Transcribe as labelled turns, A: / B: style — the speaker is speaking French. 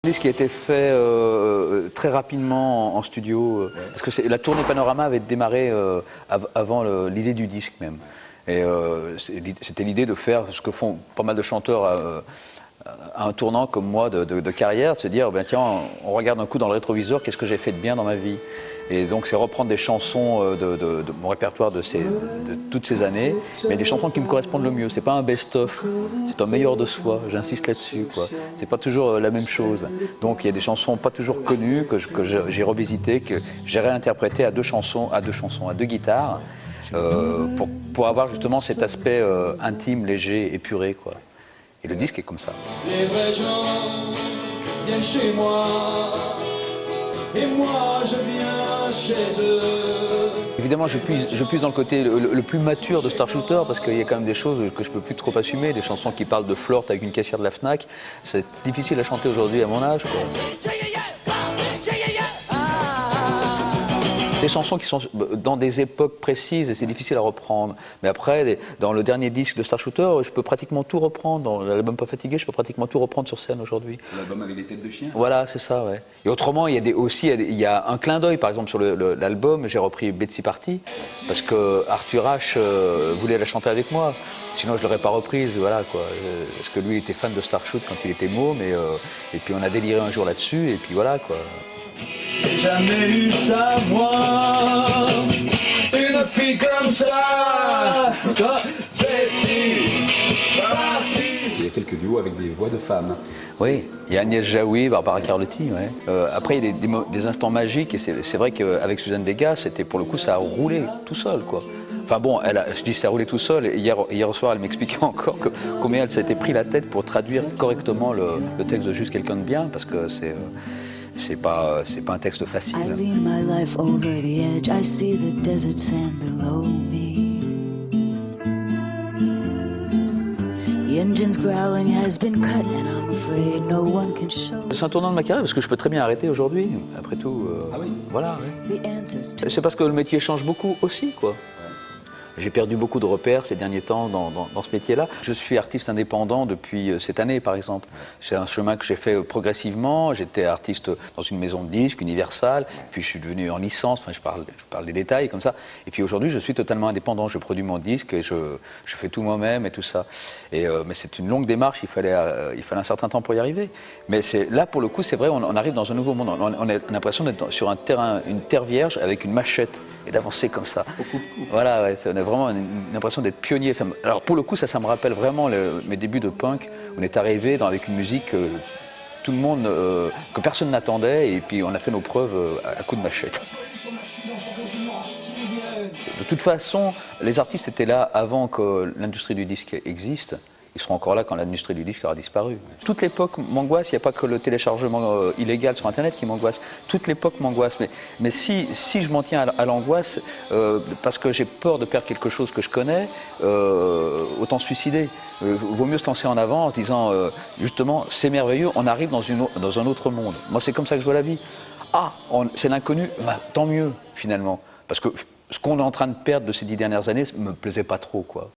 A: Ce qui a été fait très rapidement en studio, parce que la tournée Panorama avait démarré avant l'idée du disque même. Et c'était l'idée de faire ce que font pas mal de chanteurs à un tournant comme moi de carrière, de se dire, ben, tiens, on regarde un coup dans le rétroviseur, qu'est-ce que j'ai fait de bien dans ma vie? Et donc c'est reprendre des chansons de mon répertoire de toutes ces années, mais des chansons qui me correspondent le mieux. C'est pas un best-of, c'est un meilleur de soi, j'insiste là-dessus, quoi. C'est pas toujours la même chose. Donc il y a des chansons pas toujours connues que j'ai revisitées, que j'ai réinterprétées à deux guitares, pour avoir justement cet aspect intime, léger, épuré, quoi. Et le disque est comme ça.
B: Les vrais gens viennent chez moi, et moi je viens chez eux.
A: Évidemment, je puise dans le côté le plus mature de Star Shooter, parce qu'il y a quand même des choses que je ne peux plus trop assumer, des chansons qui parlent de flirt avec une caissière de la Fnac. C'est difficile à chanter aujourd'hui à mon âge, quoi. Des chansons qui sont dans des époques précises et c'est difficile à reprendre. Mais après, dans le dernier disque de Star Shooter, je peux pratiquement tout reprendre. Dans l'album Pas Fatigué, je peux pratiquement tout reprendre sur scène aujourd'hui.
C: C'est l'album avec les têtes de chien.
A: Voilà, c'est ça, ouais. Et autrement, il y a un clin d'œil, par exemple, sur l'album, j'ai repris Betsy Party, parce que Arthur H voulait la chanter avec moi. Sinon, je ne l'aurais pas reprise, voilà, quoi. Parce que lui, il était fan de Star Shoot quand il était môme, et puis on a déliré un jour là-dessus, et puis voilà, quoi.
B: J'ai jamais eu ça, moi, une fille comme ça, Betsy Party.
C: Il y a quelques duos avec des voix de femmes.
A: Oui, il y a Agnès Jaoui, Barbara Carlotti, ouais. Après, il y a des instants magiques, et c'est vrai qu'avec Suzanne Vega, c'était pour le coup, ça a roulé tout seul, quoi. Enfin bon, je dis ça a roulé tout seul, et hier soir, elle m'expliquait encore combien elle s'était pris la tête pour traduire correctement le texte de Juste quelqu'un de bien, parce que c'est pas un texte facile.
D: I lean my life over the edge. I see the desert sand below me. The engine's growling has been cut and I'm afraid no one can show.
A: C'est un tournant de ma carrière parce que je peux très bien arrêter aujourd'hui. Après tout,
C: Ah oui.
A: voilà. Ouais.
D: The answers to
A: C'est parce que le métier change beaucoup aussi, quoi. J'ai perdu beaucoup de repères ces derniers temps dans ce métier-là. Je suis artiste indépendant depuis cette année, par exemple. C'est un chemin que j'ai fait progressivement. J'étais artiste dans une maison de disques, Universal, puis je suis devenu en licence, enfin, je parle des détails comme ça. Et puis aujourd'hui, je suis totalement indépendant. Je produis mon disque et je fais tout moi-même et tout ça. Mais c'est une longue démarche, il fallait un certain temps pour y arriver. Mais là, pour le coup, c'est vrai, on arrive dans un nouveau monde. On a l'impression d'être sur une terre vierge avec une machette et d'avancer comme ça. Voilà, ouais, on a vraiment une impression d'être pionnier. Alors pour le coup, ça me rappelle vraiment mes débuts de punk. On est arrivé avec une musique que tout le monde, que personne n'attendait, et puis on a fait nos preuves à coups de machette. De toute façon, les artistes étaient là avant que l'industrie du disque existe. Ils seront encore là quand l'industrie du disque aura disparu. Toute l'époque m'angoisse, il n'y a pas que le téléchargement illégal sur Internet qui m'angoisse. Toute l'époque m'angoisse. Mais si je m'en tiens à l'angoisse, parce que j'ai peur de perdre quelque chose que je connais, autant se suicider. Vaut mieux se lancer en avant en se disant, justement, c'est merveilleux, on arrive dans un autre monde. Moi, c'est comme ça que je vois la vie. Ah, c'est l'inconnu, bah, tant mieux, finalement. Parce que ce qu'on est en train de perdre de ces 10 dernières années ne me plaisait pas trop, quoi.